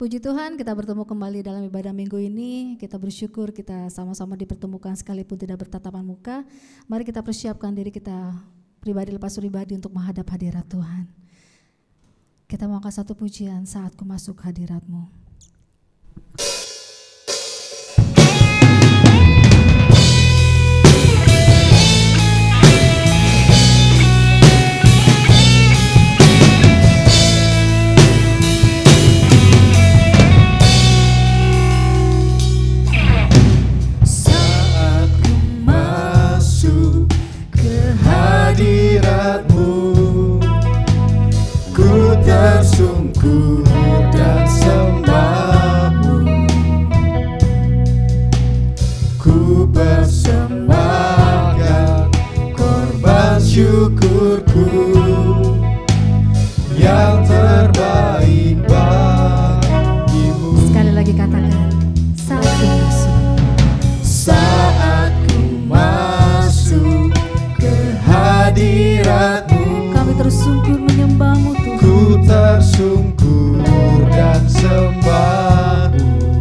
Puji Tuhan, kita bertemu kembali dalam ibadah minggu ini. Kita bersyukur kita sama-sama dipertemukan sekalipun tidak bertatapan muka. Mari kita persiapkan diri kita pribadi lepas pribadi untuk menghadap hadirat Tuhan. Kita mau angkat satu pujian saat ku masuk hadirat-Mu. Tersungkur dan sembah-Mu, ku persembahkan korban syukurku yang terbaik bagimu. Sekali lagi katakan, saat ku masuk ke hadirat-Mu, kami tersungkur menyembah-Mu Tuhan. Ku tersungkur dan sembah-Mu,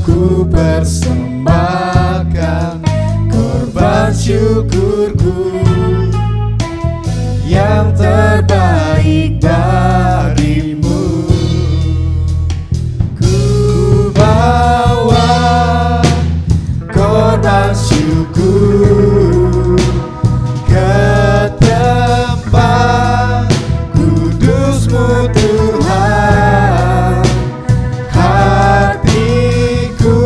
ku persembahkan korban syukurku yang terbaik bagimu. Ku bawa korban syukur ke tempat kudus-Mu Tuhan. Hatiku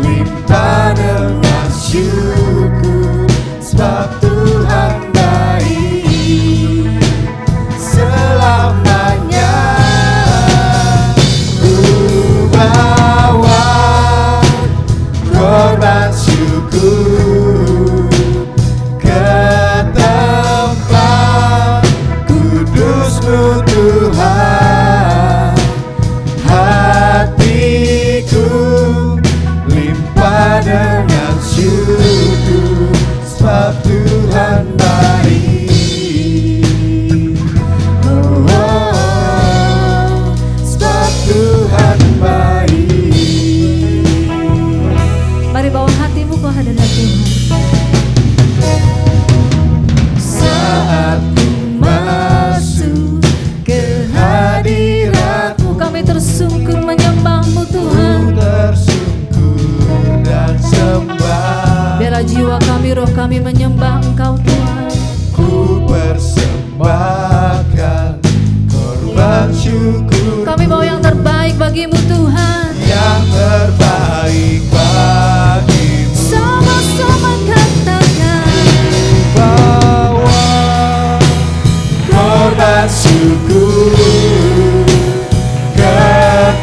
limpah dengan syukur, sebab Tuhan baik selamanya. Ku bawa korban syukur ke tempat kudus-Mu Tuhan. Hatiku limpah dengan syukur, sebab Tuhan baik. Oh, oh, sebab Tuhan baik. Mari bawa hatimu ke hadirat Tuhan. Saat ku masuk ke hadirat-Mu, Kami tersungkur menyembah-Mu Tuhan. ku tersungkur dan sembah. Biarlah jiwa kami, roh kami menyembah Engkau Tuhan. Ku persembahkan korban syukur, Kami mau yang terbaik bagi-Mu Tuhan. yang terbaik bagimu. Sama-sama katakan, Bawa korban syukur ke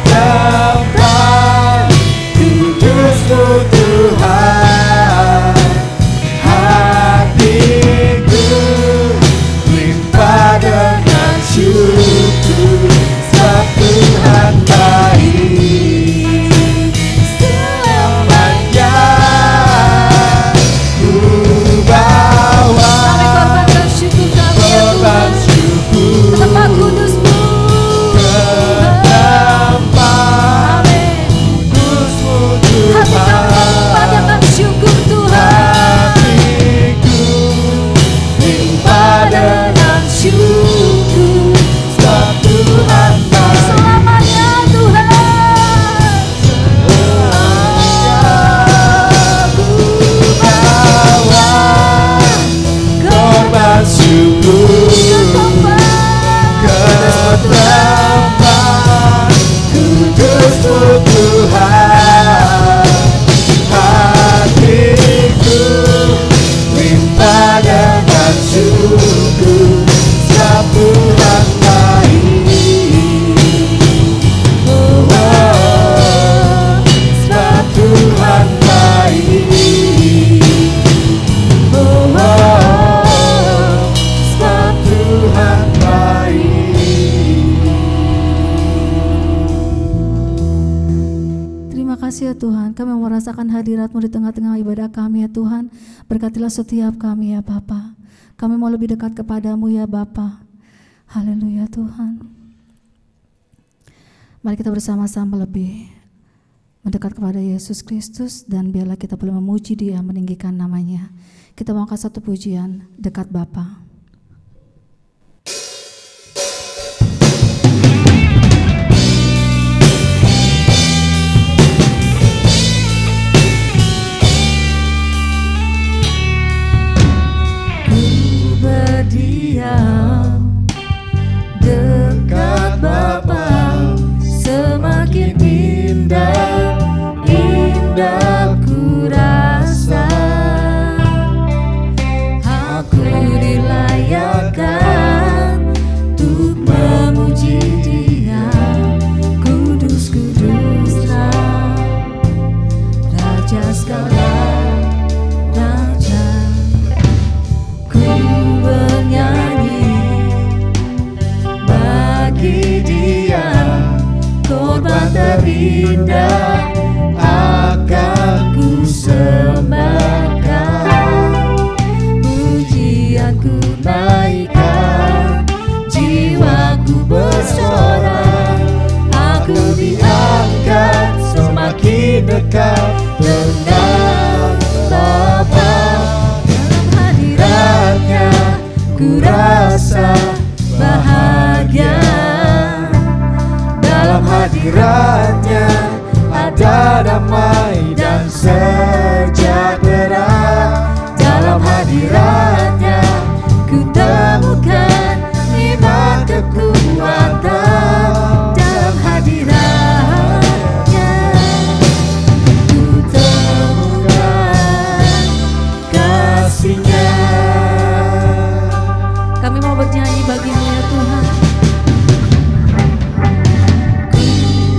tempat kudus-Mu Tuhan. Hatiku limpah dengan syukur, sebab Tuhan baik selamanya. Ku bawa kami korbankan syukur kami ya korban Tuhan. syukur Tempat kudus-Mu. ke tempat kudus-Mu Hati kami Tuhan. menyembahkan syukur Tuhan. Hatiku limpah dengan syukur, sebab Tuhan baik Selamanya Tuhan. selamanya. Ku bawa korban syukur ke tempat kudus-Mu Tuhan. Hatiku limpah dengan syukur, sebab Tuhan baik. Oh, oh, sebab Tuhan baik. Oh, oh, sebab Tuhan baik. Terima kasih ya Tuhan, kami merasakan hadirat-Mu di tengah-tengah ibadah kami ya Tuhan. Berkatilah setiap kami ya Bapa. Kami mau lebih dekat kepadamu ya Bapa. Haleluya Tuhan. Mari kita bersama-sama lebih mendekat kepada Yesus Kristus, dan biarlah kita boleh memuji Dia, meninggikan namanya. Kita mau angkat satu pujian, Dekat Bapa. Ku berdiam dekat Bapa, semakin indah, indah ku rasa. Aku dilayakkan untuk memuji Dia. Kudus, kuduslah Raja segala raja. Ku bernyanyi bagi Dia, korban terindah akan ku sembahkan. Pujianku naikkan, jiwaku bersorak. Aku diangkat semakin dekat dengan Bapa. Dalam hadiratnya ku rasa bahagia. Dalam hadiratnya ada damai dan sejahtera. Dalam hadiratnya ku temukan iman kekuatan. Dalam hadiratnya ku temukan kasih-Nya. Kami mau bernyanyi bagi-Mu ya Tuhan.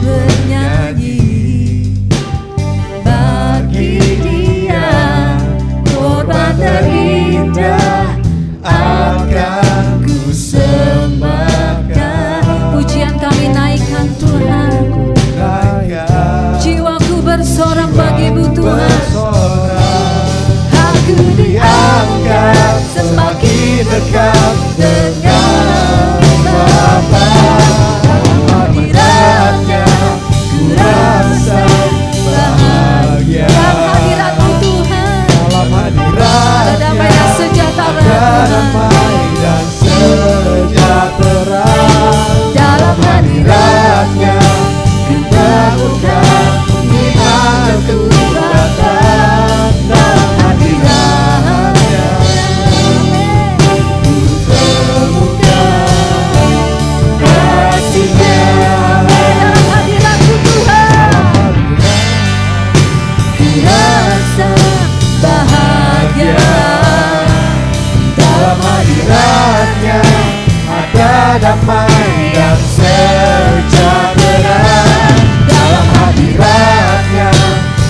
Bernyanyi bagi Dia, korban terindah akan ku sembahkan. Pujian kami naikkan Tuhan. Jiwaku bersorak bagi-Mu Tuhan. Aku diangkat semakin dekat dengan Bapa. Dalam hadiratnya ku rasa bahagia. Dalam hadirat-Mu Tuhan, dalam hadirat ada damai dan sejahtera. Damai dan sejahtera. Dalam hadiratnya ku temukan iman kekuatan. Dalam hadiratnya ku temukan kasih-Nya. Dalam hadirat-Mu Tuhan, ku rasa bahagia. Dalam hadiratnya ada damai dan sejahtera. Dalam hadiratnya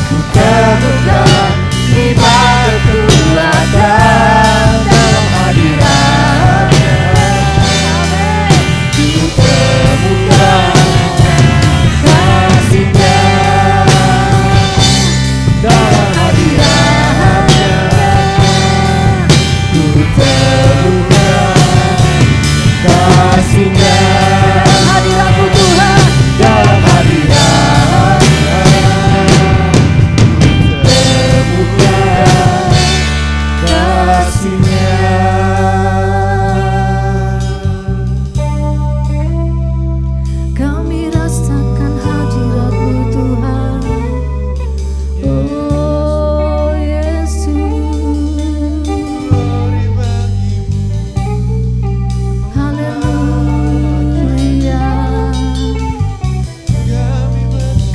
ku temukan iman kekuatan. Dalam hadiratnya ku temukan kasih-Nya. Dalam hadiratnya ku temukan kasih-Nya. Dalam hadirat-Mu Tuhan, dalam hadiratnya ku temukan kasih-Nya. Kami rasakan hadirat-Mu Tuhan. Oh Yesus, haleluya.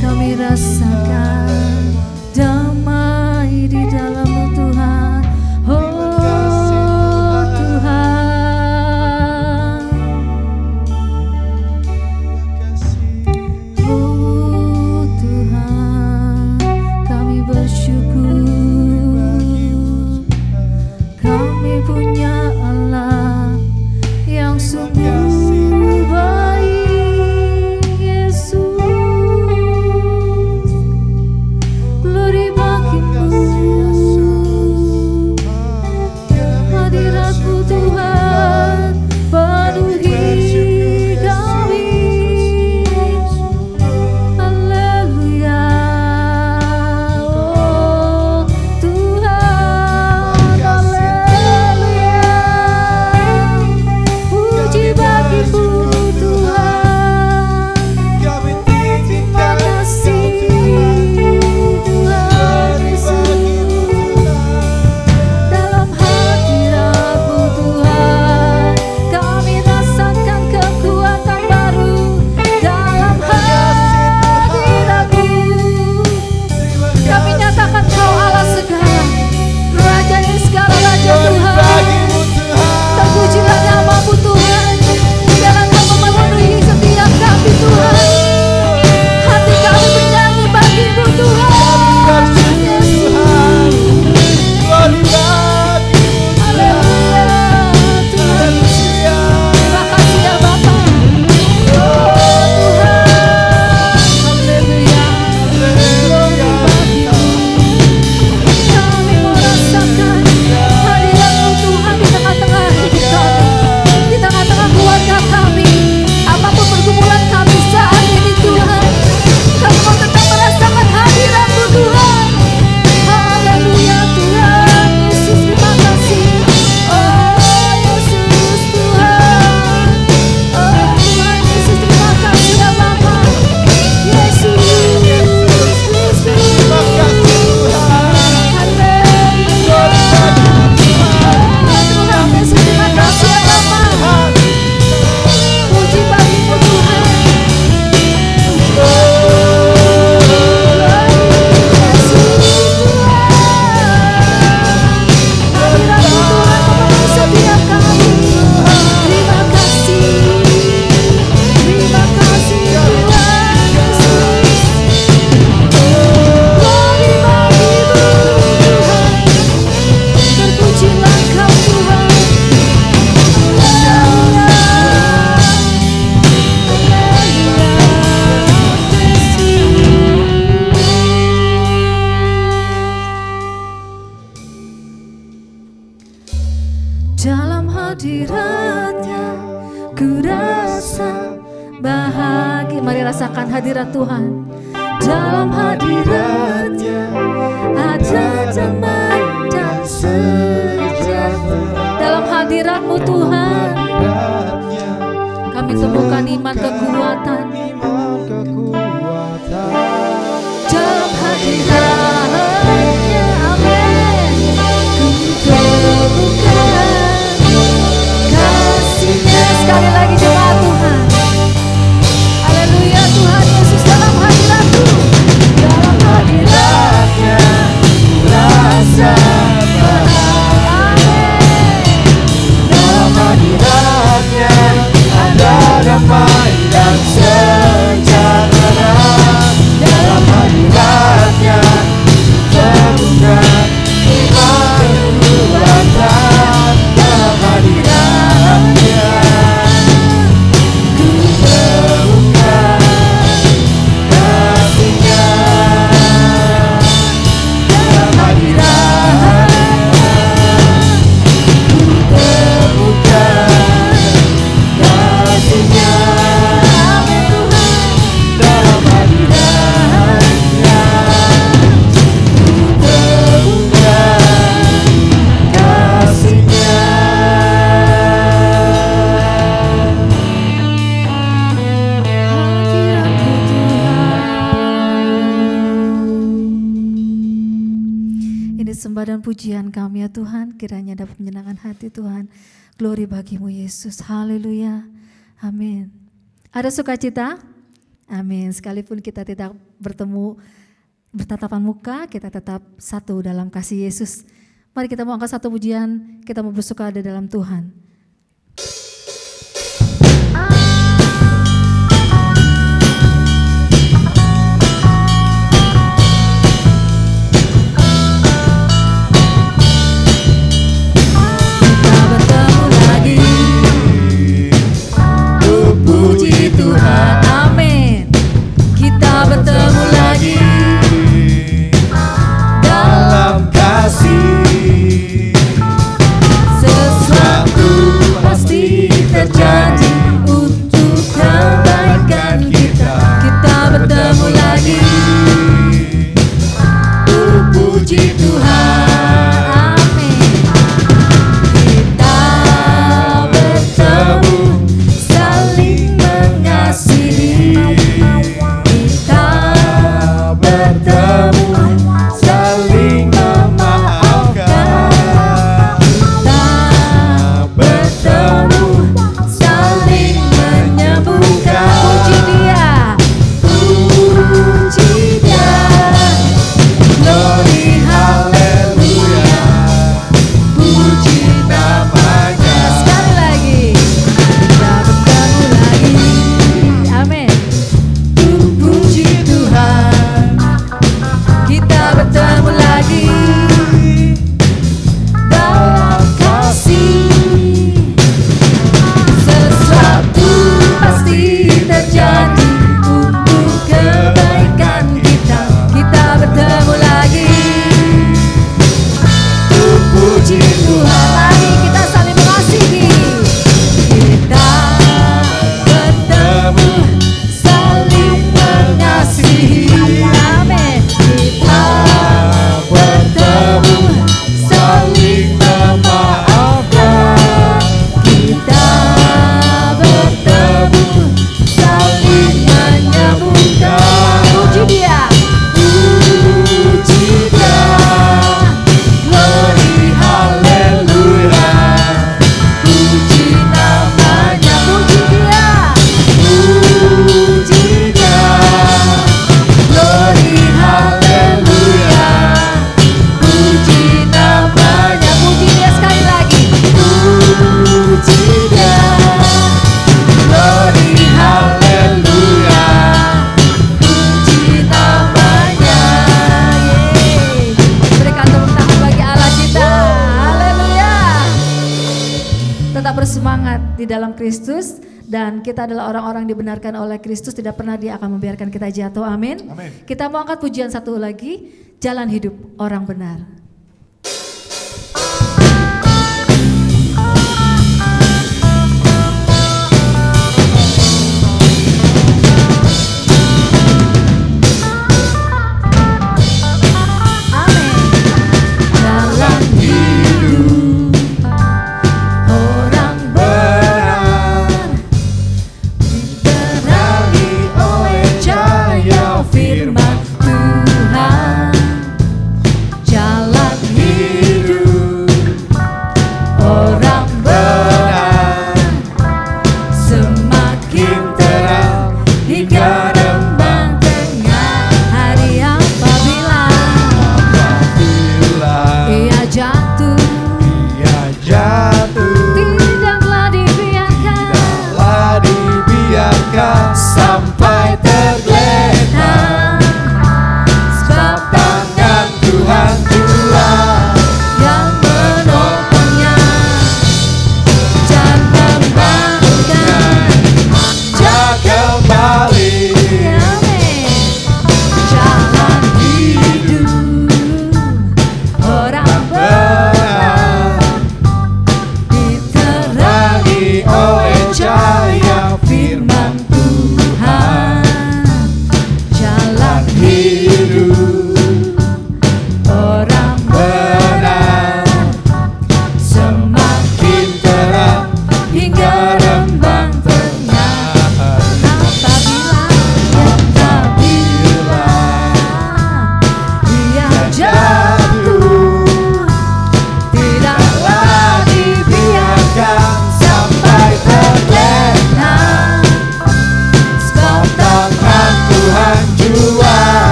Kami rasakan damai di dalam-Mu Tuhan. Oh Tuhan, oh Tuhan, kami bersyukur. Kami punya Allah yang sungguh baik, Yesus. Glory rasakan hadirat Tuhan. Dalam hadirat-Nya ada damai dan sejahtera. Dalam hadirat-Mu Tuhan, kami temukan iman kekuatan. Dalam hadirat-Nya, amin, ku temukan kasih-Nya. Sekali lagi jemaat Tuhan. Haleluya, Tuhan Yesus dalam hadirat-Mu. Dalam hadirat-Nya rasa bahagia. Dalam hadirat-Nya ada damai dan sejahtera. Dalam hadirat-Nya terbuka iman kekuatan. Dalam hadirat-Nya ku temukan kasih-Nya. Dalam hadirat-Nya ku temukan kasih-Nya. Amin Tuhan. Dalam hadirat-Nya ku temukan kasih-Nya. Hadirat-Mu Tuhan. Ini sembah dan pujian kami ya Tuhan, kiranya dapat menyenangkan hati Tuhan. Glory bagi-Mu Yesus, haleluya, amin. Ada sukacita? Amin. Sekalipun kita tidak bertemu bertatapan muka, kita tetap satu dalam kasih Yesus. Mari kita mau angkat satu pujian, kita mau bersuka ada dalam Tuhan. Kita bertemu lagi, puji Tuhan, amin. Kita bertemu lagi dalam kasih. Sesuatu pasti terjadi untuk kebaikan kita. Kita bertemu lagi, puji Tuhan, amin. Kita bertemu saling mengasihi. Kita bertemu saling memaafkan. Kita bertemu saling menyembuhkan. Puji Dia, puji Dia. Glory haleluya, puji namanya. Sekali lagi, kita bertemu lagi, amin. Puji Tuhan, kita bertemu lagi dalam kasih. Sesuatu pasti terjadi untuk kebaikan kita. Kita bertemu lagi, puji Tuhan. Mari kita saling mengasihi. Kita bertemu saling mengasihi, amin. Kita bertemu saling memaafkan. Kita bertemu saling menyembuhkan. Puji Dia, puji Dia. Glory haleluya, puji namanya. Puji Dia, puji Dia. Glory haleluya, puji namanya. Puji Dia sekali lagi, puji Dia. Glory haleluya, puji namanya. Yeay. Berikan tepuk tangan bagi Allah kita. Haleluya. Tetap bersemangat di dalam Kristus, dan kita adalah orang-orang dibenarkan oleh Kristus. Tidak pernah Dia akan membiarkan kita jatuh, amin. Amin. Kita mau angkat pujian satu lagi, jalan hidup orang benar.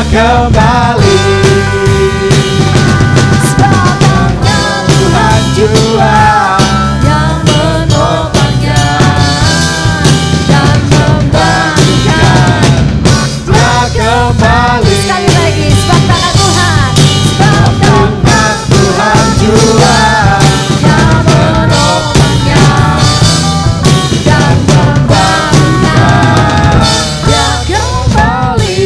kembali. Tuhan jua yang menopangnya dan membangunkan. telah kembali. Sekali lagi, sebab tangan Tuhan, sebab tangan Tuhan jua yang menopangnya dan membangunkan. Dia kembali.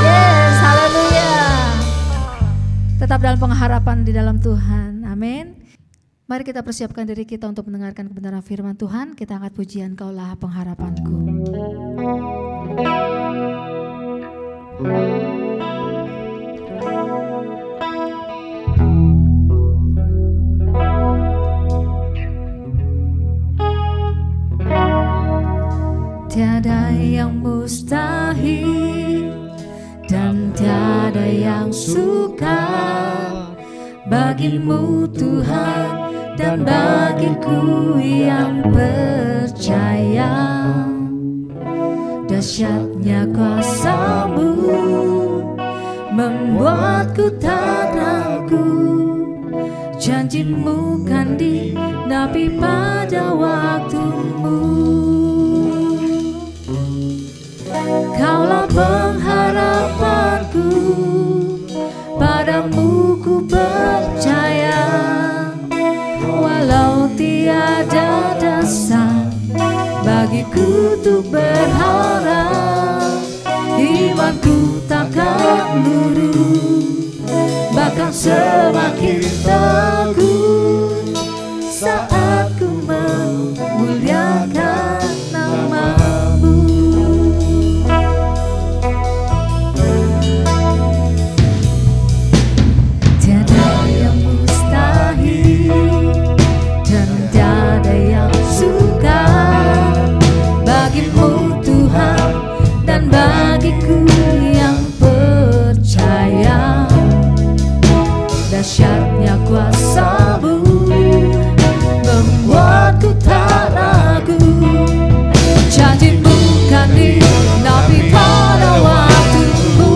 Yes, haleluya. Tetap dalam pengharapan di dalam Tuhan. Amin. Mari kita persiapkan diri kita untuk mendengarkan kebenaran firman Tuhan. Kita angkat pujian, Kaulah pengharapanku. Tiada yang mustahil dan tiada yang sukar bagimu Tuhan dan bagiku yang percaya. Dahsyatnya kuasa-Mu membuatku tak ragu. Janji-Mu kan dinapi pada waktu-Mu. Kaulah pengharapanku, padamu ku percaya. Walau tiada dasar bagiku untuk berharap, imanku takkan luntur, bahkan semakin teguh saat ku memuliakan nama-Mu. Tiada yang mustahil dan tiada yang sukar bagimu Tuhan dan bagiku yang percaya. Dahsyatnya kuasa-Mu membuatku tak ragu. Janji-Mu kan dinapi pada waktu-Mu.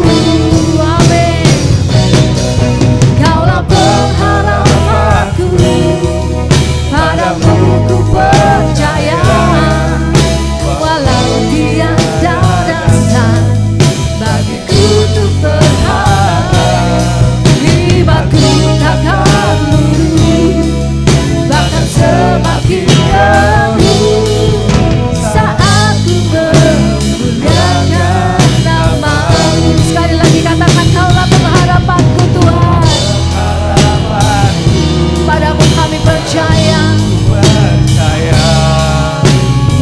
Amin. Kaulah pengharapanku, padamu ku percaya. Walau tiada dasar bagiku untuk berharap, imanku takkan luntur, bahkan semakin teguh saat ku memuliakan nama-Mu. Sekali lagi katakan, Kaulah pengharapanku Tuhan, padamu kami percaya.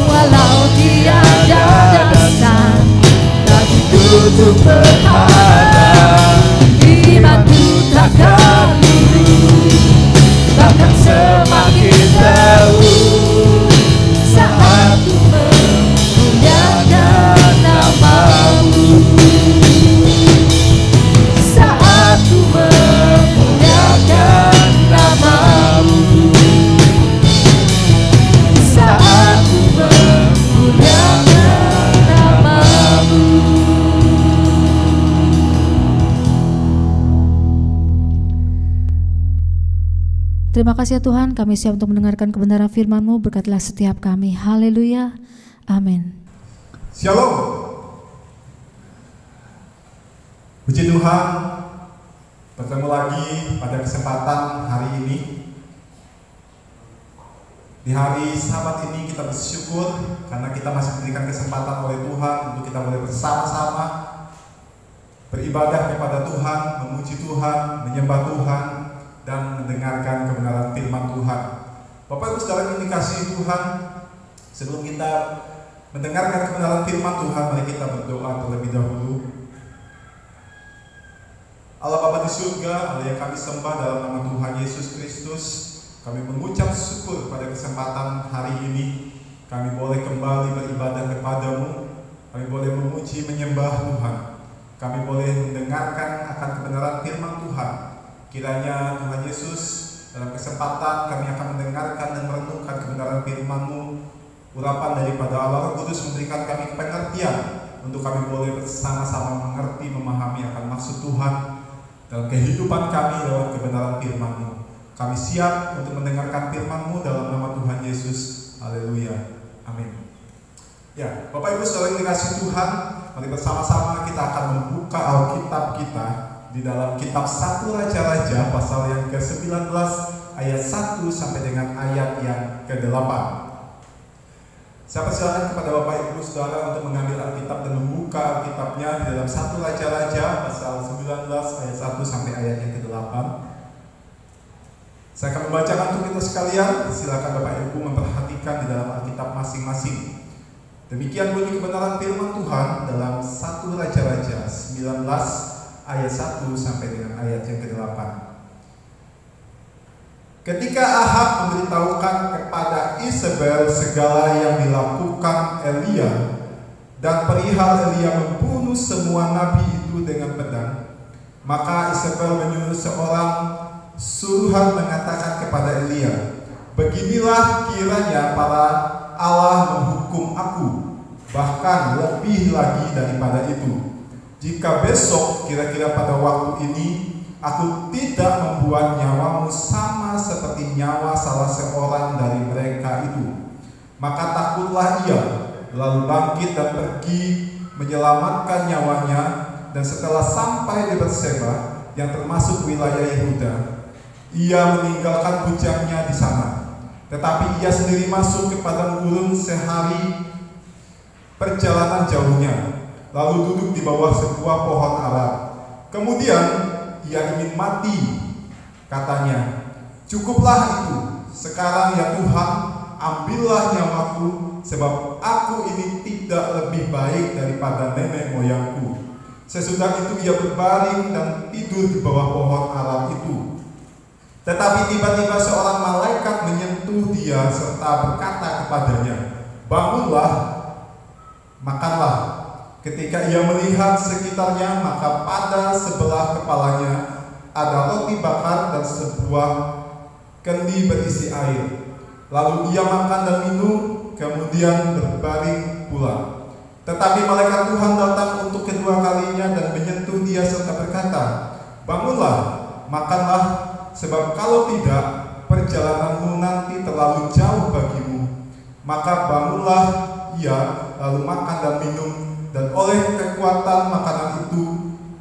Walau tiada dasar bagiku untuk berharap, imanku takkan luntur, bahkan semakin teguh saat ku memuliakan nama-Mu. Saat ku memuliakan nama-Mu. Saat ku memuliakan nama-Mu. Terima kasih ya Tuhan, kami siap untuk mendengarkan kebenaran firman-Mu. Berkatilah setiap kami. Haleluya. Amin. Shalom. Puji Tuhan, bertemu lagi pada kesempatan hari ini. Di hari Sabat ini kita bersyukur karena kita masih diberikan kesempatan oleh Tuhan untuk kita boleh bersama-sama beribadah kepada Tuhan, memuji Tuhan, menyembah Tuhan, dan mendengarkan kebenaran firman Tuhan. Bapak Ibu saudara yang dikasihi Tuhan, sebelum kita mendengarkan kebenaran firman Tuhan, mari kita berdoa terlebih dahulu. Allah Bapa di surga, Allah yang kami sembah dalam nama Tuhan Yesus Kristus, kami mengucap syukur pada kesempatan hari ini. Kami boleh kembali beribadah kepada-Mu, kami boleh memuji menyembah Tuhan, kami boleh mendengarkan akan kebenaran firman Tuhan. Kiranya Tuhan Yesus, dalam kesempatan kami akan mendengarkan dan merenungkan kebenaran firman-Mu, urapan daripada Allah Roh Kudus memberikan kami pengertian untuk kami boleh bersama-sama mengerti, memahami akan maksud Tuhan dalam kehidupan kami lewat kebenaran firman-Mu. Kami siap untuk mendengarkan firman-Mu dalam nama Tuhan Yesus. Haleluya. Amin. Ya, Bapak Ibu saudara yang dikasihi Tuhan, mari bersama-sama kita akan membuka Alkitab kita di dalam kitab 1 Raja-Raja pasal yang ke-19 ayat 1 sampai dengan ayat yang ke-8. Saya persilakan kepada Bapak Ibu saudara untuk mengambil Alkitab dan membuka Alkitabnya di dalam 1 Raja-Raja pasal 19 ayat 1 sampai ayat yang ke-8. Saya akan membacakan untuk kita sekalian. Silakan Bapak Ibu memperhatikan di dalam Alkitab masing-masing. Demikian bunyi kebenaran firman Tuhan dalam 1 Raja-Raja 19 ayat 1 sampai dengan ayat yang ke-8. Ketika Ahab memberitahukan kepada Isabel segala yang dilakukan Elia dan perihal Elia membunuh semua nabi itu dengan pedang, maka Isabel menyuruh seorang suruhan mengatakan kepada Elia, "Beginilah kiranya para Allah menghukum aku, bahkan lebih lagi daripada itu. Jika besok kira-kira pada waktu ini aku tidak membuat nyawamu sama seperti nyawa salah seorang dari mereka itu, maka takutlah ia, lalu bangkit dan pergi menyelamatkan nyawanya, dan setelah sampai di Berseba yang termasuk wilayah Yehuda, ia meninggalkan bujangnya di sana. Tetapi ia sendiri masuk ke padang gurun sehari perjalanan jauhnya, lalu duduk di bawah sebuah pohon ara. Kemudian ia ingin mati. Katanya, cukuplah itu. Sekarang ya Tuhan, ambillah nyawaku, sebab aku ini tidak lebih baik daripada nenek moyangku. Sesudah itu ia berbaring dan tidur di bawah pohon ara itu. Tetapi tiba-tiba seorang malaikat menyentuh dia serta berkata kepadanya, "Bangunlah, makanlah." Ketika ia melihat sekitarnya, maka pada sebelah kepalanya ada roti bakar dan sebuah kendi berisi air. Lalu ia makan dan minum, kemudian berbaring pula. Tetapi malaikat Tuhan datang untuk kedua kalinya dan menyentuh dia serta berkata, "Bangunlah, makanlah, sebab kalau tidak, perjalananmu nanti terlalu jauh bagimu." Maka bangunlah ia, lalu makan dan minum, dan oleh kekuatan makanan itu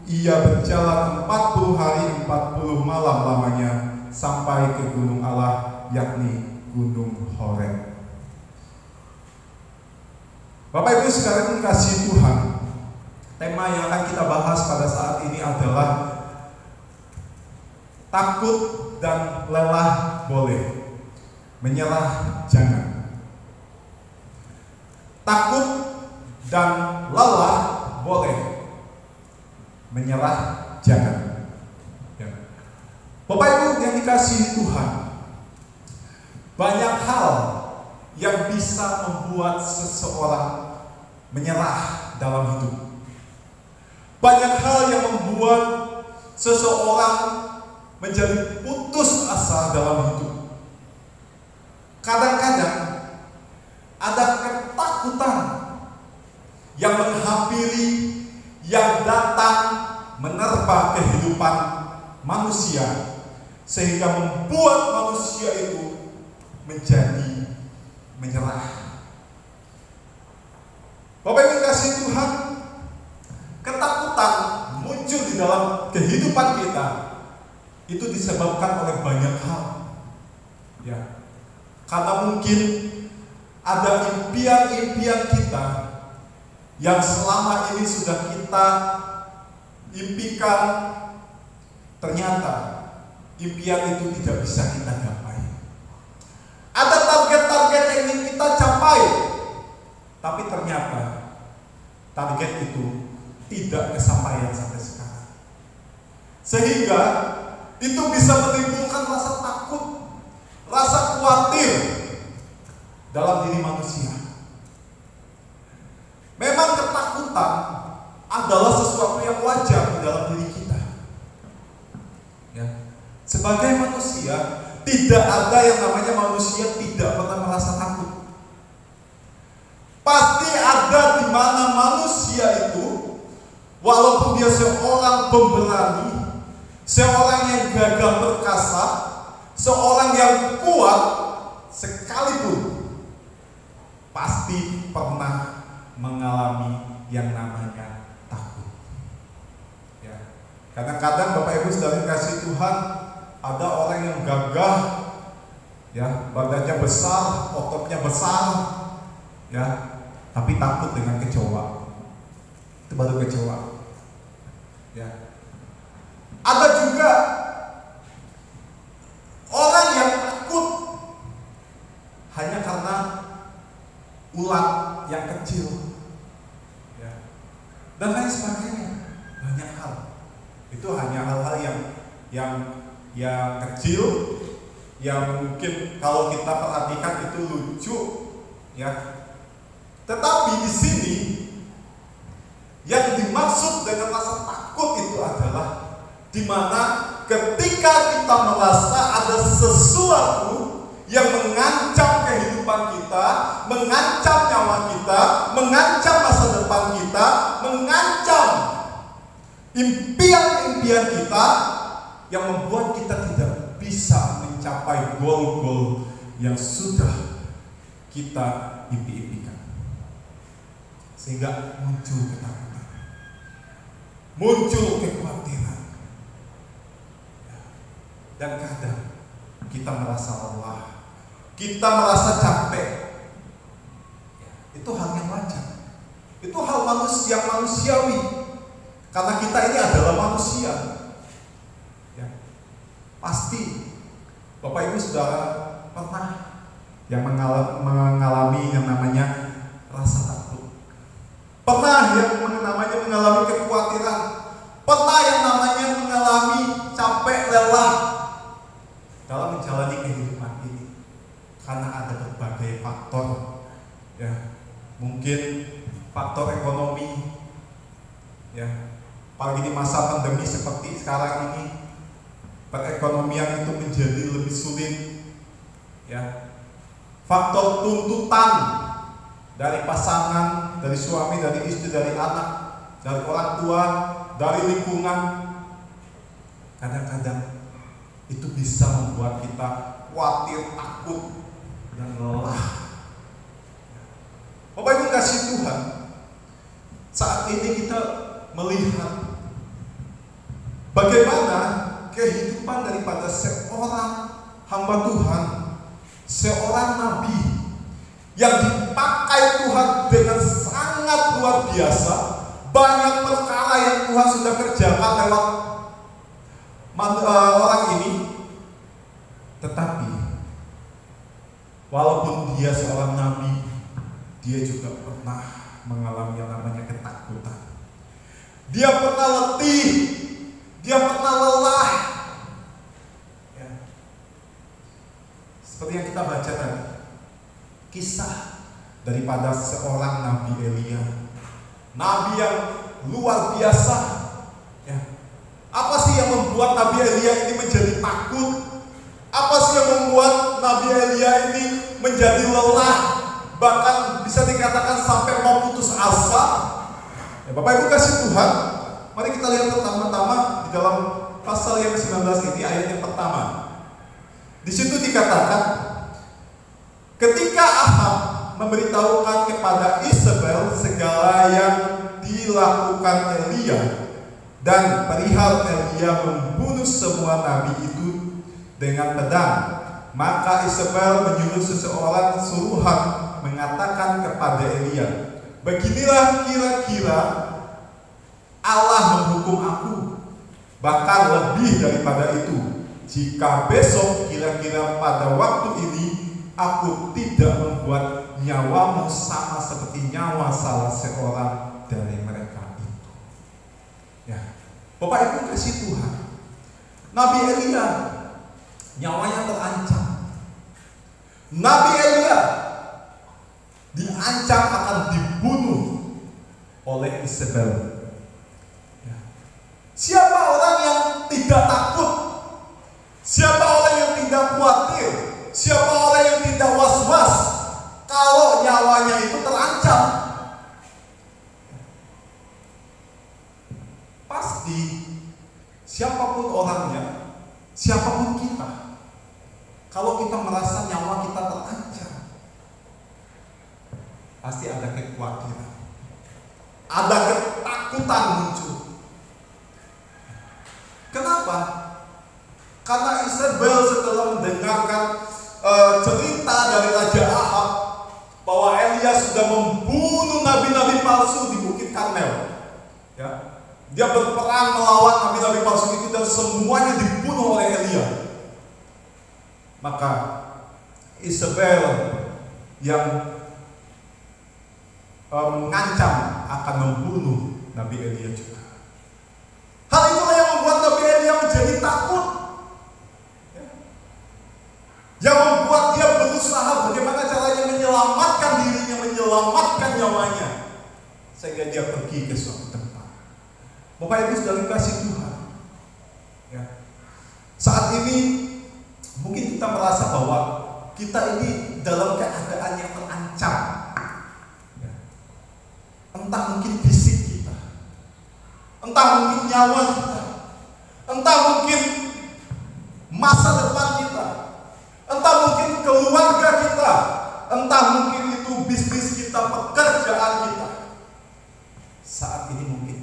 ia berjalan 40 hari 40 malam lamanya sampai ke gunung Allah, yakni Gunung Horeb. Bapak Ibu sekalian kasih Tuhan, tema yang akan kita bahas pada saat ini adalah takut dan lelah boleh, menyerah jangan. Takut dan lelah boleh, menyerah jangan. Ya. Bapak Ibu yang dikasihi Tuhan, banyak hal yang bisa membuat seseorang menyerah dalam hidup. Banyak hal yang membuat seseorang menjadi putus asa dalam hidup. Kadang-kadang ada ketakutan yang menghampiri, yang datang menerpa kehidupan manusia, sehingga membuat manusia itu menjadi menyerah. Bapak Ibu kasih Tuhan, ketakutan muncul di dalam kehidupan kita itu disebabkan oleh banyak hal. Ya. Karena mungkin ada impian-impian kita yang selama ini sudah kita impikan, ternyata impian itu tidak bisa kita capai. Ada target-target yang ingin kita capai, tapi ternyata target itu tidak kesampaian sampai sekarang. Sehingga itu bisa menimbulkan rasa takut, rasa khawatir dalam diri manusia. Memang ketakutan adalah sesuatu yang wajar di dalam diri kita. Ya. Sebagai manusia, tidak ada yang namanya manusia tidak pernah merasa takut. Pasti ada di mana manusia itu, walaupun dia seorang pemberani, seorang yang gagah perkasa, seorang yang kuat, sekalipun pasti pernah mengalami yang namanya takut. Ya. Kadang-kadang Bapak Ibu Saudara kasih Tuhan, ada orang yang gagah, ya, badannya besar, ototnya besar, ya, tapi takut dengan kecoa. Itu baru kecoa. Ya. Ada juga orang yang takut hanya karena ulat yang kecil, ya, dan lain sebagainya. Banyak hal. Itu hanya hal-hal yang kecil, yang mungkin kalau kita perhatikan itu lucu, ya. Tetapi di sini yang dimaksud dengan rasa takut itu adalah di mana ketika kita merasa ada sesuatu yang mengancam kehidupan kita, mengancam nyawa kita, mengancam masa depan kita, mengancam impian-impian kita, yang membuat kita tidak bisa mencapai goal-goal yang sudah kita impi-impikan. Sehingga muncul ketakutan, muncul kekhawatiran, dan kadang kita merasa lelah, kita merasa capek. Itu hal yang wajar, itu hal manusiawi, karena kita ini adalah manusia. Ya. Pasti Bapak Ibu Saudara pernah yang mengalami yang namanya rasa takut, pernah yang namanya mengalami kekhawatiran, pernah yang namanya mengalami capek, lelah dalam menjalani kehidupan ini, karena ada berbagai faktor, ya, mungkin faktor ekonomi, ya, apalagi di masa pandemi seperti sekarang ini, perekonomian itu menjadi lebih sulit, ya, faktor tuntutan dari pasangan, dari suami, dari istri, dari anak, dari orang tua, dari lingkungan, kadang-kadang itu bisa membuat kita khawatir, takut, dan lelah. Bapak Ibu kasih Tuhan, saat ini kita melihat bagaimana kehidupan daripada seorang hamba Tuhan, seorang nabi yang dipakai Tuhan dengan sangat luar biasa. Banyak perkara yang Tuhan sudah kerjakan lewat orang ini, tetapi walaupun dia seorang nabi, dia juga pernah mengalami yang namanya ketakutan. Dia pernah letih, dia pernah lelah, ya. Seperti yang kita baca tadi, kisah daripada seorang Nabi Elia, nabi yang luar biasa, ya. Apa sih yang membuat Nabi Elia ini menjadi takut? Apa sih yang membuat Nabi Elia ini menjadi lelah, bahkan bisa dikatakan sampai mau putus asa? Ya, Bapak Ibu kasih Tuhan, mari kita lihat pertama-tama di dalam pasal yang ke-19 ini, ayat yang pertama. Di situ dikatakan, ketika Ahab memberitahukan kepada Isabel segala yang dilakukan Elia, dan perihal Elia membunuh semua nabi itu dengan pedang, maka Isabel menyuruh seseorang suruhan mengatakan kepada Elia, beginilah kira-kira Allah menghukum aku, bahkan lebih daripada itu, jika besok kira-kira pada waktu ini aku tidak membuat nyawamu sama seperti nyawa salah seorang dari mereka itu. Ya, Bapak Ibu kasih Tuhan, Nabi Elia nyawanya terancam. Nabi Elia diancam akan dibunuh oleh Isabel. Siapa orang yang tidak takut? Siapa orang yang tidak khawatir? Siapa orang yang tidak was-was kalau nyawanya itu terancam? kalau kita merasa nyawa kita terancam, pasti ada kekhawatiran, ada ketakutan muncul. Kenapa? Karena Isabel setelah mendengarkan cerita dari Raja Ahab bahwa Elia sudah membunuh nabi-nabi palsu di Bukit Karmel, ya, dia berperang melawan nabi-nabi palsu itu dan semuanya dibunuh oleh Elia. Maka Isabel yang mengancam akan membunuh Nabi Elia juga. Hal itulah yang membuat Nabi Elia menjadi takut, yang membuat dia berusaha bagaimana caranya menyelamatkan dirinya, menyelamatkan nyawanya, sehingga dia pergi ke suatu tempat. Bapak Ibu saudara dikasih Tuhan, ya, saat ini mungkin kita merasa bahwa kita ini dalam keadaan yang terancam, ya. Entah mungkin fisik kita, entah mungkin nyawa kita, entah mungkin masa depan kita, entah mungkin keluarga kita, entah mungkin itu bisnis kita, pekerjaan kita. Saat ini mungkin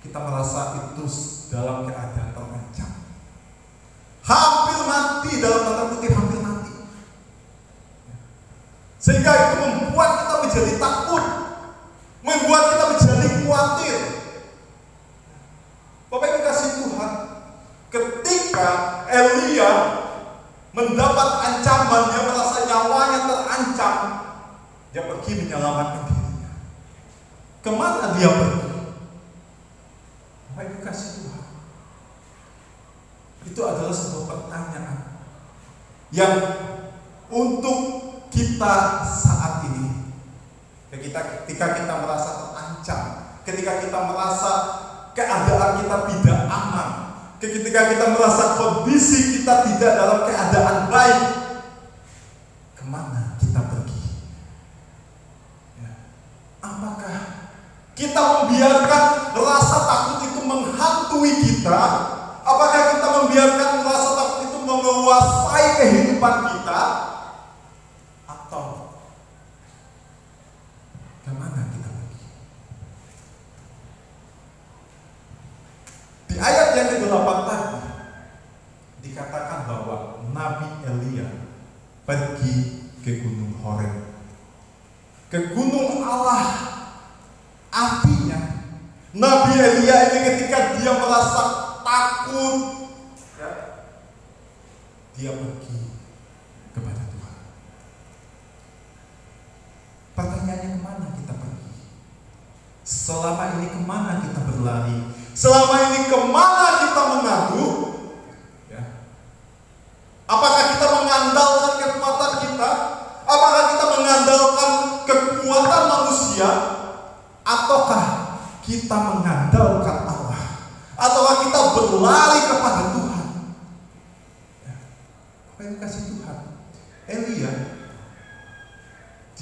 kita merasa itu dalam keadaan terancam, hampir mati, dalam tanda kutip hampir mati, sehingga itu membuat kita menjadi takut, membuat kita menjadi khawatir. Bapak Ibu kasih Tuhan, ketika Elia mendapat ancaman, dia merasa nyawanya terancam, dia pergi menyelamatkan dirinya. Kemana dia pergi? Bapak Ibu kasih Tuhan, itu adalah sebuah pertanyaan yang untuk kita saat ini, ketika kita merasa terancam, ketika kita merasa keadaan kita tidak aman, ketika kita merasa kondisi kita tidak dalam keadaan baik, kemana kita pergi? Ya. Apakah kita membiarkan rasa takut itu menghantui kita? Apakah kita membiarkan rasa takut itu menguasai kehidupan kita? Atau kemana kita pergi? Di ayat yang ke-8 tadi dikatakan bahwa Nabi Elia pergi ke Gunung Horeb, ke Gunung Allah. Artinya Nabi Elia ini ketika dia merasa takut, ya, dia pergi kepada Tuhan. Pertanyaannya, kemana kita pergi? Selama ini kemana kita berlari? Selama ini kemana kita mengadu? Ya. Apakah kita mengandalkan kekuatan kita? Apakah kita mengandalkan kekuatan manusia? Ataukah kita mengandalkan Allah? Ataukah kita berlari kepada Tuhan? Ya. Apa yang dikasih Tuhan? Elia,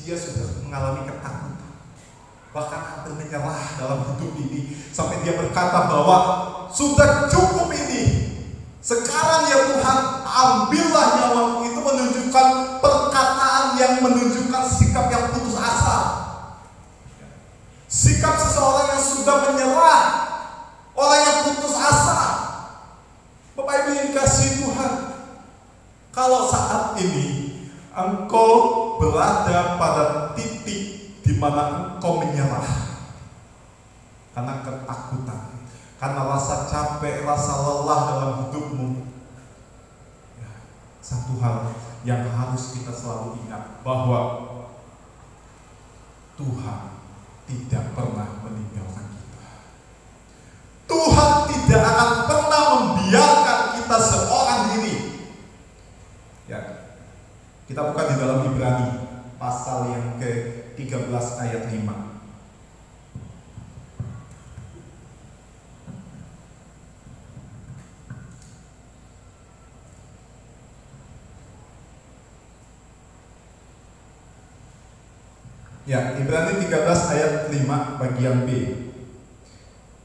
dia sudah mengalami ketakutan, bahkan hampir menyerah dalam hidup ini, sampai dia berkata bahwa sudah cukup ini. Sekarang ya Tuhan, ambillah nyawaku. Itu menunjukkan perkataan yang menunjukkan sikap yang putus asa, sikap seseorang yang sudah menyerah, orang yang putus asa. Bapak Ibu yang dikasihi Tuhan, kalau saat ini engkau berada pada titik di mana engkau menyerah karena ketakutan, karena rasa capek, rasa lelah dalam hidupmu, ya, satu hal yang harus kita selalu ingat, bahwa Tuhan tidak pernah meninggalkan kita. Tuhan tidak akan pernah membiarkan kita seorang diri. Ya, kita buka di dalam Ibrani pasal yang ke-13 ayat 5. Ya, Ibrani 13 ayat 5 bagian B.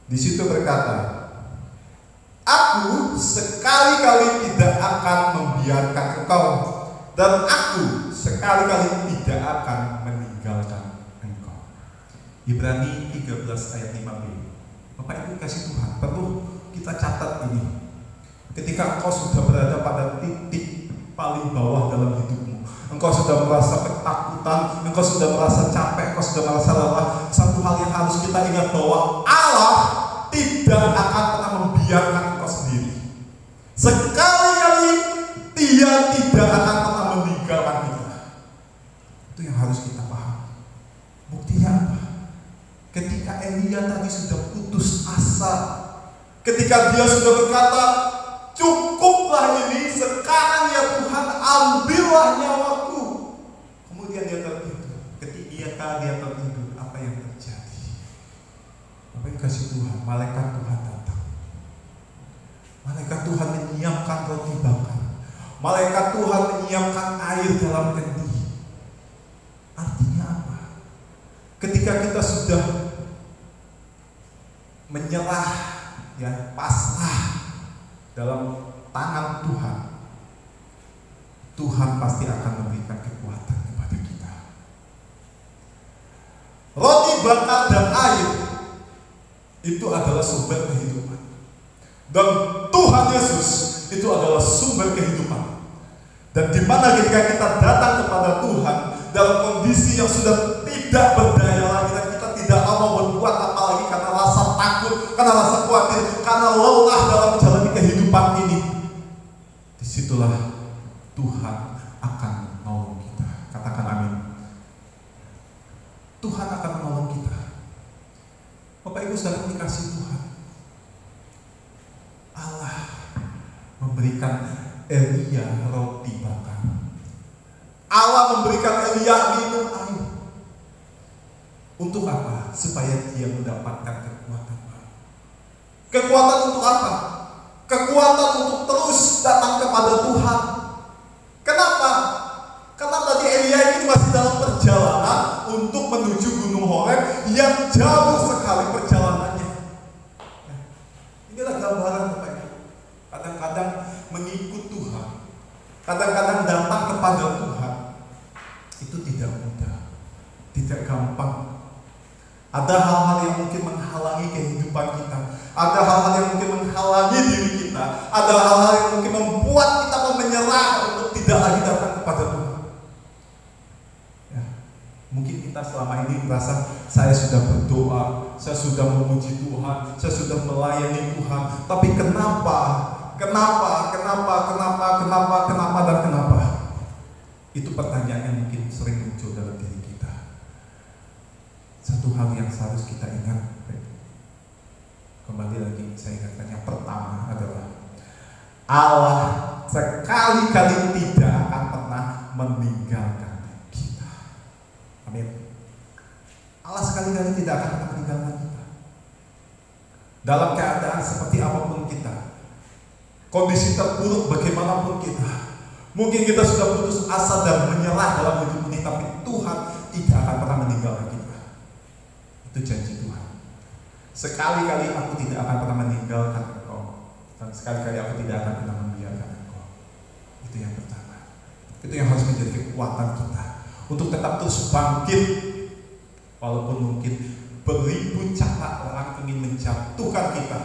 Di situ berkata, aku sekali-kali tidak akan membiarkan engkau, dan aku sekali-kali tidak akan meninggalkan engkau. Ibrani 13 ayat 5b. Bapak Ibu kasih Tuhan, perlu kita catat ini. Ketika engkau sudah berada pada titik paling bawah dalam hidupmu, engkau sudah merasa ketakutan, engkau sudah merasa capek, engkau sudah merasa lelah, satu hal yang harus kita ingat bahwa Allah tidak akan pernah membiarkan engkau sendiri. Sekali-kali Dia tidak akan pernah meninggalkan kita. Itu yang harus kita paham. Buktinya apa? Ketika Elia tadi sudah putus asa, ketika dia sudah berkata, cukuplah ini, sekarang ya Tuhan, ambillah nyawaku. Kemudian dia tertidur. Ketika dia tertidur, apa yang terjadi? Apa yang kasih Tuhan? Malaikat Tuhan datang. Malaikat Tuhan menyiapkan roti bakar. Malaikat Tuhan menyiapkan air dalam kendi. Artinya apa? Ketika kita sudah menyerah, ya, pasrah dalam tangan Tuhan, Tuhan pasti akan memberikan kekuatan kepada kita. Roti bakar dan air itu adalah sumber kehidupan, dan Tuhan Yesus itu adalah sumber kehidupan. Dan di mana ketika kita datang kepada Tuhan dalam kondisi yang sudah tidak berdaya lagi, dan kita tidak mau berbuat apa lagi karena rasa takut, karena rasa khawatir, karena lelah dalam menjalani kehidupan ini, disitulah Tuhan akan menolong kita. Katakan amin. Tuhan akan menolong kita. Bapak Ibu saudara dikasih Tuhan, Allah memberikan Elia roti bakar. Allah memberikan Elia minum air. Untuk apa? Supaya dia mendapatkan kekuatan baru. Kekuatan untuk apa? Kekuatan untuk terus datang kepada Tuhan. Kenapa? Karena tadi Elia ini masih dalam perjalanan untuk menuju Gunung Horeb yang jauh sekali perjalanannya. Inilah gambaran Bapak Ibu. Kadang-kadang mengikut Tuhan, kadang-kadang datang kepada Tuhan, itu tidak mudah, tidak gampang. Ada hal-hal yang mungkin menghalangi kehidupan kita, ada hal-hal yang mungkin menghalangi diri kita, ada hal-hal yang mungkin membuat kita menyerah untuk tidak lagi datang kepada Tuhan. Ya, mungkin kita selama ini merasa saya sudah berdoa, saya sudah memuji Tuhan, saya sudah melayani Tuhan, tapi kenapa, dan kenapa? Itu pertanyaan yang mungkin sering muncul dalam diri kita. Satu hal yang harus kita ingat, kembali lagi saya ingatkan, yang pertama adalah Allah sekali-kali tidak akan pernah meninggalkan kita. Amin. Allah sekali-kali tidak akan pernah meninggalkan kita. Dalam keadaan seperti apapun kita, kondisi terburuk bagaimanapun kita, mungkin kita sudah putus asa dan menyerah dalam hidup ini, tapi Tuhan tidak akan pernah meninggalkan kita. Itu janji Tuhan. Sekali-kali aku tidak akan pernah meninggalkan engkau, dan sekali-kali aku tidak akan pernah membiarkan engkau. Itu yang pertama. Itu yang harus menjadi kekuatan kita untuk tetap terus bangkit, walaupun mungkin beribu cara orang ingin menjatuhkan kita,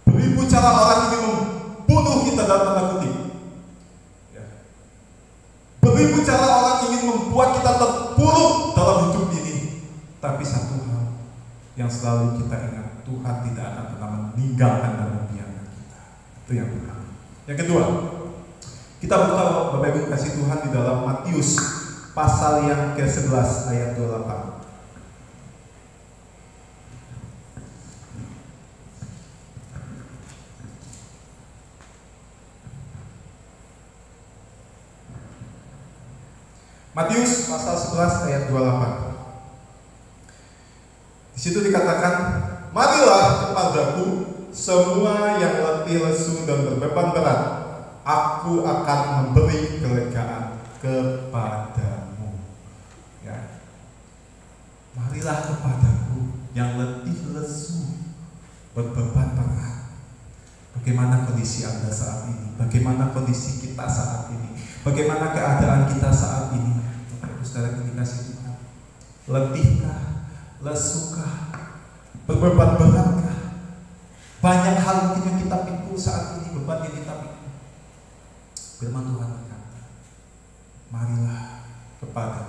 beribu cara orang ingin membunuh kita dalam tanda kutip. Beribu cara orang ingin membuat kita terpuruk dalam hidup ini. Tapi satu hal yang selalu kita ingat, Tuhan tidak akan pernah meninggalkan dan membiarkan kita. Itu yang pertama. Yang kedua, kita buka Bapak Ibu kasih Tuhan di dalam Matius pasal yang ke-11 ayat 28. Matius pasal 11 ayat 28. Di situ dikatakan, marilah kepadaku semua yang letih lesu dan berbeban berat, aku akan memberi kelegaan kepadamu. Ya. Marilah kepadaku yang letih lesu, berbeban berat. Bagaimana kondisi kondisi Anda saat ini? Bagaimana kondisi kita saat ini? Bagaimana keadaan kita saat ini? Bapak Ibu Saudara yang dikasihi Tuhan, letihkah? Lesukah? Berbeban beratkah? Banyak hal mungkin yang kita pikul saat ini, beban yang kita pikul. Firman Tuhan berkata, marilah kepada,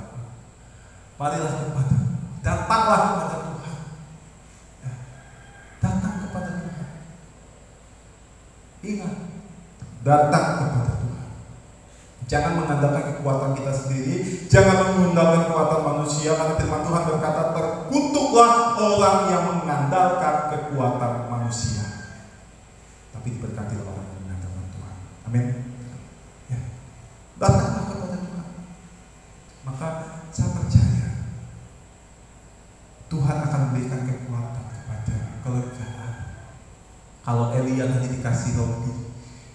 marilah kepada, datanglah kepada Tuhan. Ya, datang kepada Tuhan. Ingat, datang kepada Tuhan. Jangan mengandalkan kekuatan kita sendiri, jangan mengandalkan kekuatan manusia, karena firman Tuhan berkata, terkutuklah orang yang mengandalkan kekuatan manusia, tapi diberkati orang yang mengandalkan Tuhan. Amin. Ya. Datanglah kepada Tuhan. Maka saya percaya Tuhan akan memberikan kekuatan kepada kelegaan. Kalau Elia tadi dikasih roti,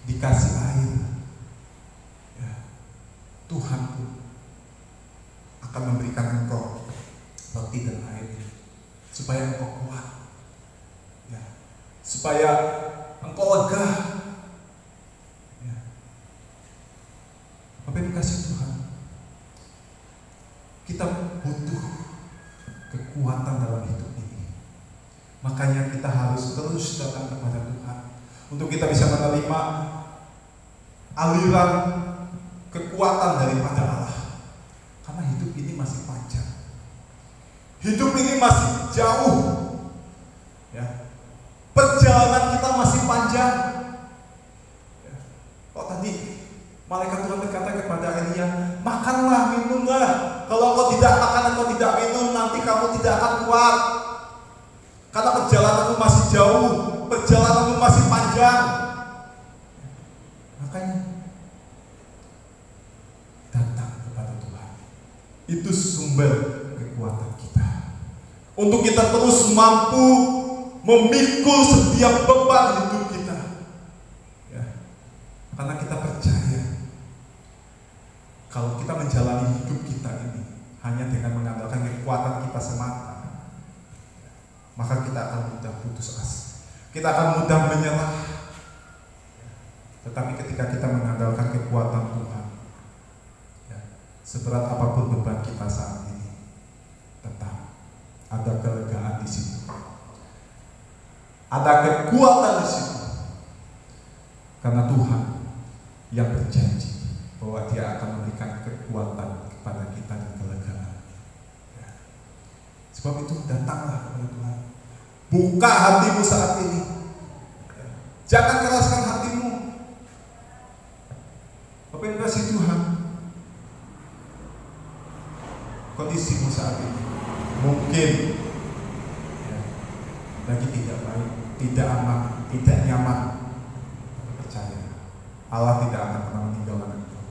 dikasih air, ya, Tuhan pun akan memberikan engkau roti dan air supaya engkau kuat, ya, supaya engkau lega. Ya. Apa yang dikasih Tuhan? Kita butuh kekuatan dalam hidup ini. Makanya kita harus terus datang kepada Tuhan untuk kita bisa menerima aliran kekuatan daripada Allah. Karena hidup ini masih panjang. Hidup ini masih jauh. Ya. Perjalanan kita masih panjang. Ya. Kok tadi malaikat Tuhan berkata kepada Elia, makanlah, minumlah. Kalau kau tidak makan, kau tidak minum, nanti kamu tidak akan kuat. Karena perjalananmu masih jauh, perjalananmu masih panjang. Makanya datang kepada Tuhan. Itu sumber kekuatan kita. Untuk kita terus mampu memikul setiap beban hidup kita. Ya. Karena kita percaya kalau kita menjalani hidup kita ini hanya dengan mengandalkan kekuatan kita semata, maka kita akan mudah putus asa. Kita akan mudah menyerah. Tetapi ketika kita mengandalkan kekuatan Tuhan, ya, seberat apapun beban kita saat ini, tetap ada kelegaan di situ. Ada kekuatan di situ. Karena Tuhan yang berjanji bahwa Dia akan memberikan kekuatan kepada kita dan kelegaan. Ya. Sebab itu datanglah kepada Tuhan. Buka hatimu saat ini. Ya. Jangan keraskan hatimu. Apa yang dikasih Tuhan? Kondisimu saat ini mungkin ya, lagi tidak baik, tidak aman, tidak nyaman. Tapi percaya, Allah tidak akan pernah meninggalkan engkau.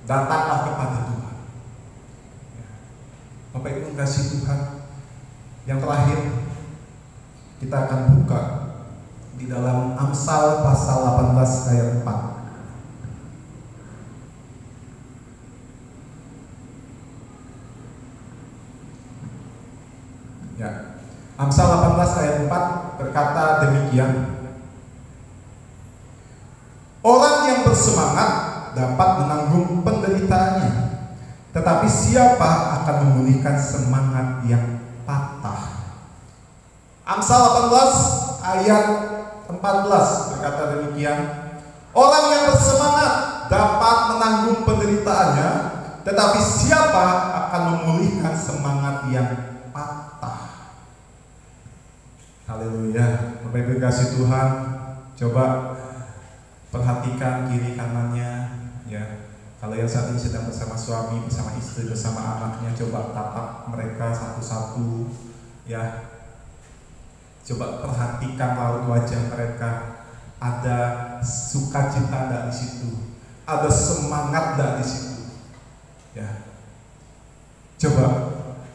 Datanglah kepada Tuhan. Ya. Bapak Ibu kasih Tuhan. Yang terakhir, kita akan buka di dalam Amsal pasal 18 ayat 4. Ya. Amsal 18 ayat 4 berkata demikian. Orang yang bersemangat dapat menanggung penderitaannya, tetapi siapa akan memulihkan semangat yang patah? Amsal 18 ayat 14 berkata demikian. Orang yang bersemangat dapat menanggung penderitaannya, tetapi siapa akan memulihkan semangat yang patah? Haleluya. Bapak Ibu kasih Tuhan, coba perhatikan kiri kanannya, ya. Kalau yang saat ini sedang bersama suami, bersama istri, bersama anaknya, coba tatap mereka satu-satu, ya. Coba perhatikan raut wajah mereka. Ada sukacita enggak di situ? Ada semangat enggak di situ? Ya. Coba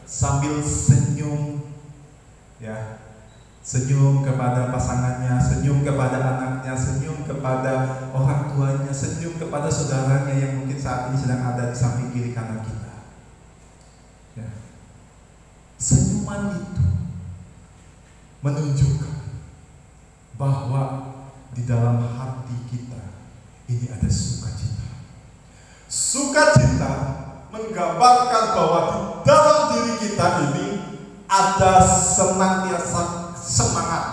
sambil senyum, ya. Senyum kepada pasangannya, senyum kepada anaknya, senyum kepada orang tuanya, senyum kepada saudaranya yang mungkin saat ini sedang ada di samping kiri kanan kita. Ya. Senyuman itu menunjukkan bahwa di dalam hati hati kita ini ada sukacita. Sukacita menggambarkan bahwa di dalam diri kita ini ada senantiasa semangat,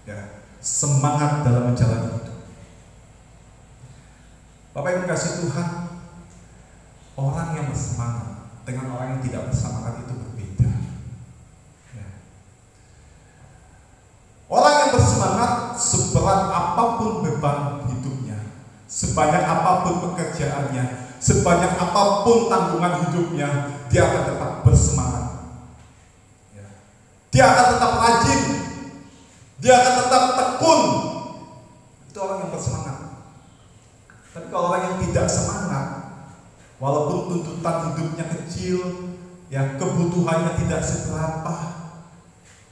ya, semangat dalam menjalani hidup. Bapak Ibu kasih Tuhan, orang yang bersemangat dengan orang yang tidak bersemangat itu berbeda. Ya. Orang yang bersemangat, seberat apapun beban hidupnya, sebanyak apapun pekerjaannya, sebanyak apapun tanggungan hidupnya, dia akan tetap bersemangat. Ya. Dia akan tetap rajin, dia akan tetap tekun. Itu orang yang bersemangat. Tapi kalau orang yang tidak semangat, walaupun tuntutan hidupnya kecil, ya kebutuhannya tidak seberapa,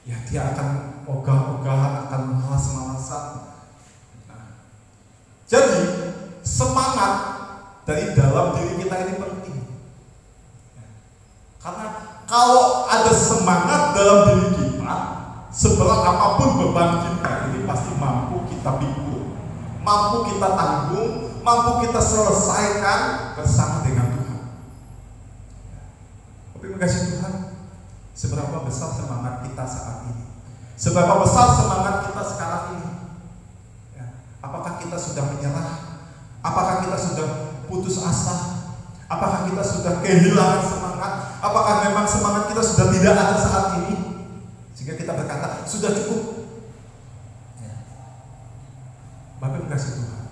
ya dia akan ogah-ogahan, akan malas-malasan. Nah, jadi semangat dari dalam diri kita ini penting. Karena kalau ada semangat dalam diri kita, seberat apapun beban kita ini pasti mampu kita pikul, mampu kita tanggung, mampu kita selesaikan bersama dengan Tuhan. Tapi kasih Tuhan, seberapa besar semangat kita saat ini? Seberapa besar semangat kita sekarang ini? Ya. Apakah kita sudah menyerah? Apakah kita sudah putus asa? Apakah kita sudah kehilangan semangat? Apakah memang semangat kita sudah tidak ada saat ini? Sehingga kita berkata, sudah cukup. Ya. Bapak kasih Tuhan,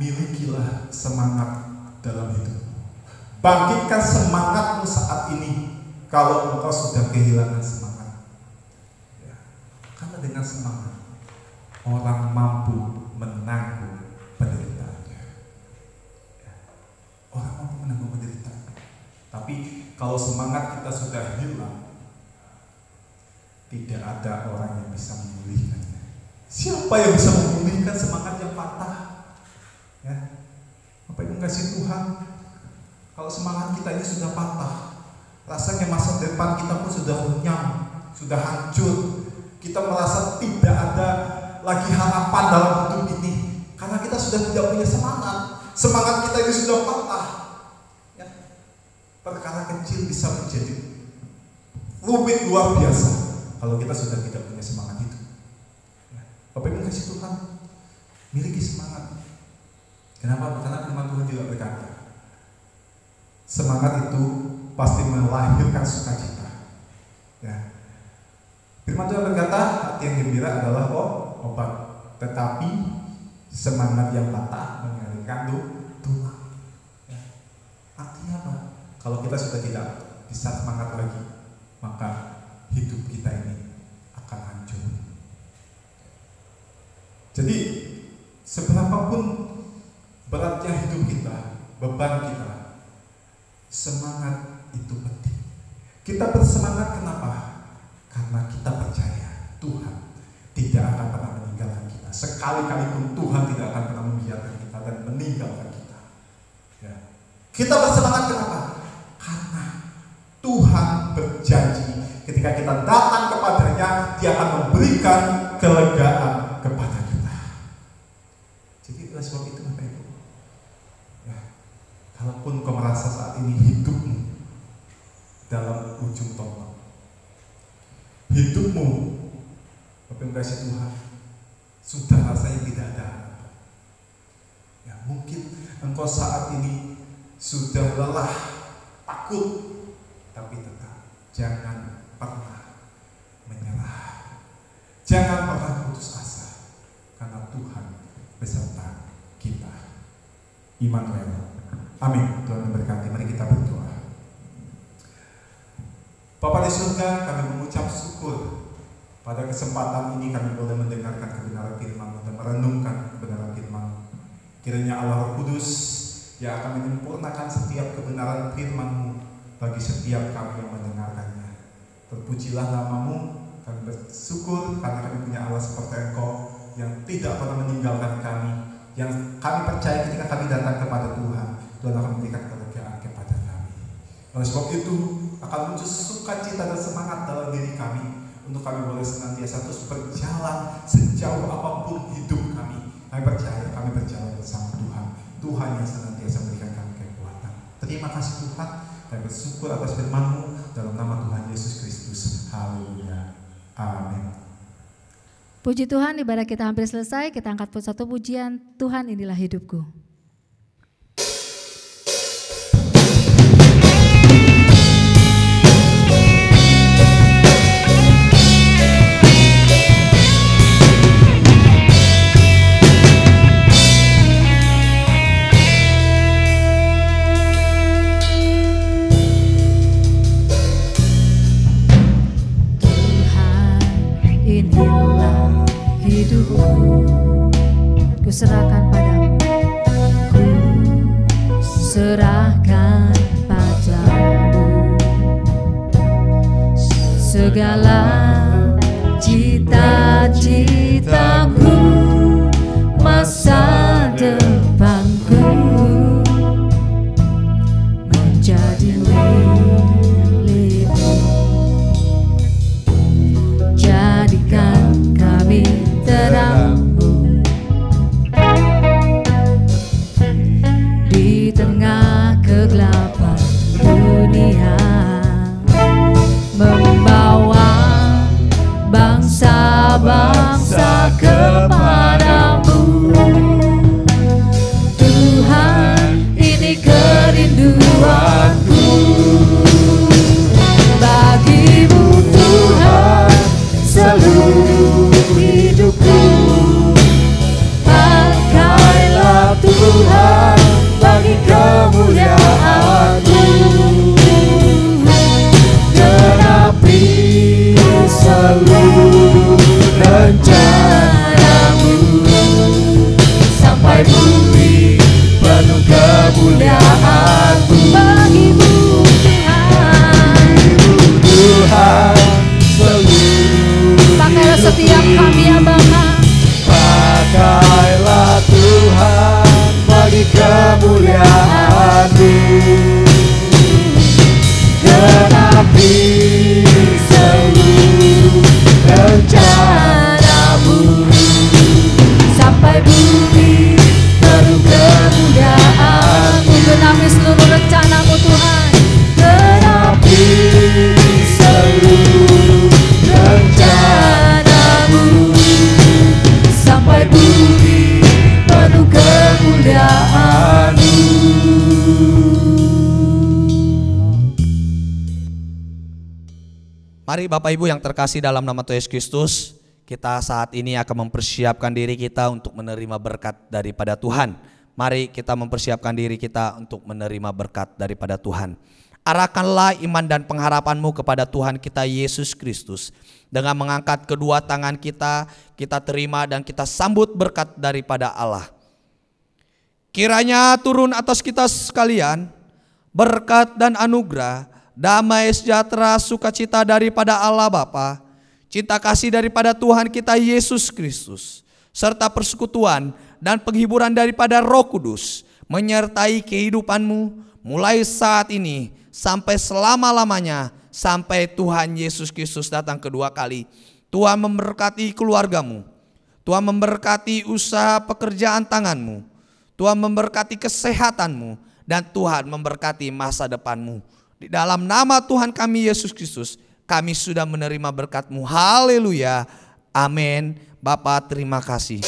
milikilah semangat dalam hidup. Bangkitkan semangatmu saat ini kalau engkau sudah kehilangan semangat. Ya. Karena dengan semangat orang mampu menanggung penderitaannya. Ya. Orang mampu menanggung penderitaan. Tapi kalau semangat kita sudah hilang, tidak ada orang yang bisa memulihkannya. Siapa yang bisa memulihkan semangat yang patah? Ya. Apa itu kasih Tuhan? Kalau semangat kita ini sudah patah, rasanya masa depan kita pun sudah runyam, sudah hancur. Kita merasa tidak ada lagi harapan dalam hidup ini karena kita sudah tidak punya semangat. Semangat kita ini sudah patah. Ya. Perkara kecil bisa menjadi rumit luar biasa kalau kita sudah tidak punya semangat itu. Ya. Bapak Ibu kasih Tuhan, miliki semangat. Kenapa? Karena firman Tuhan juga berkata, semangat itu pasti melahirkan sukacita. Ya. Firman Tuhan berkata, hati yang gembira adalah obat, tetapi semangat yang patah mengalirkan tulang. Ya. Artinya apa? Kalau kita sudah tidak bisa semangat lagi, maka hidup kita ini akan hancur. Jadi seberapapun beratnya hidup kita, beban kita, semangat itu penting. Kita bersemangat kenapa? Karena kita percaya Tuhan tidak akan pernah meninggalkan kita. Sekali-kali pun Tuhan tidak akan pernah membiarkan kita dan meninggalkan kita. Ya. Kita bersemangat kenapa? Karena Tuhan berjanji ketika kita datang kepadanya, Dia akan memberikan kelegaan kepada kita. Jadi oleh sebab itu Bapak Ibu, ya, kalaupun kau merasa saat ini hidupmu dalam ujung tombak, hidupmu, Bapak Ibu kasih Tuhan, sudah rasanya tidak ada harapan. Ya, mungkin engkau saat ini sudah lelah, takut, tapi tetap jangan pernah menyerah, jangan pernah putus asa, karena Tuhan beserta kita. Immanuel. Amin. Tuhan memberkati. Mari kita berdoa. Bapa di surga, kami mengucap syukur pada kesempatan ini kami boleh mendengarkan kebenaran firman-Mu dan merenungkan kebenaran firman-Mu. Kiranya Allah Roh Kudus yang akan menyempurnakan setiap kebenaran firman-Mu bagi setiap kami yang mendengarkannya. Terpujilah nama-Mu. Kami bersyukur karena kami punya Allah seperti Engkau yang tidak pernah meninggalkan kami, yang kami percaya ketika kami datang kepada Tuhan, Tuhan akan memberikan kelegaan kepada kami. Oleh sebab itu akan muncul sukacita dan semangat dalam diri kami untuk kami boleh senantiasa terus berjalan sejauh apapun hidup kami. Kami percaya kami berjalan bersama Tuhan. Tuhan yang senantiasa memberikan kami kekuatan. Terima kasih Tuhan. Kami bersyukur atas firman-Mu dalam nama Tuhan Yesus Kristus. Haleluya. Amin. Puji Tuhan, ibadah kita hampir selesai. Kita angkat satu pujian, Tuhan inilah hidupku. Ku serahkan padamu, ku serahkan padamu segala cita-citaku, masa depanku menjadi milik-Mu. Jadikan kami terang-Mu di tengah kegelapan dunia, membawa bangsa-bangsa kepadamu. Tuhan, ini kerinduanku, bagi-Mu Tuhan seluruh hidupku. Pakailah Tuhan bagi kemuliaan-Mu, genapi seluruh rencana-Mu, sampai bumi penuh kemuliaan-Mu. Bagi-Mu Tuhan seluruh. Pakailah setiap kami ya Bapa. Pakailah Tuhan bagi kemuliaan-Mu, genapi seluruh rencana-Mu, Sampai bumi penuh kemuliaan-Mu. Genapi seluruh rencana-Mu Tuhan. genapi seluruh rencana-Mu, Sampai bumi penuh kemuliaan-Mu. Mari Bapak Ibu yang terkasih dalam nama Tuhan Yesus Kristus, kita saat ini akan mempersiapkan diri kita untuk menerima berkat daripada Tuhan. Mari kita mempersiapkan diri kita untuk menerima berkat daripada Tuhan. Arahkanlah iman dan pengharapanmu kepada Tuhan kita Yesus Kristus. Dengan mengangkat kedua tangan kita terima dan kita sambut berkat daripada Allah. Kiranya turun atas kita sekalian berkat dan anugerah, damai sejahtera, sukacita daripada Allah Bapa, cinta kasih daripada Tuhan kita Yesus Kristus, serta persekutuan dan penghiburan daripada Roh Kudus menyertai kehidupanmu mulai saat ini sampai selama-lamanya, sampai Tuhan Yesus Kristus datang kedua kali. Tuhan memberkati keluargamu, Tuhan memberkati usaha pekerjaan tanganmu, Tuhan memberkati kesehatanmu, dan Tuhan memberkati masa depanmu. Di dalam nama Tuhan kami Yesus Kristus, kami sudah menerima berkat-Mu. Haleluya. Amin. Bapa, terima kasih.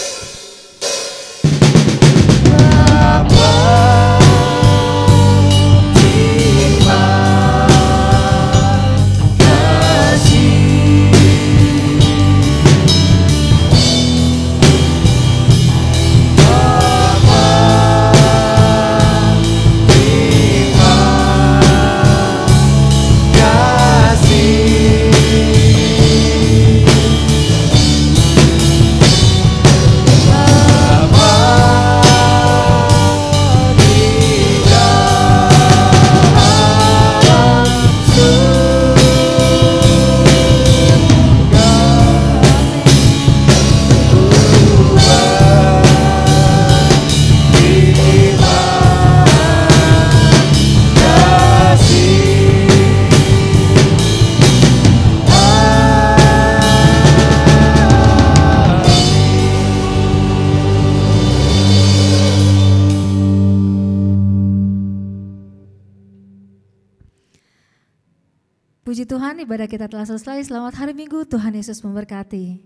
Puji Tuhan, ibadah kita telah selesai. Selamat hari Minggu, Tuhan Yesus memberkati.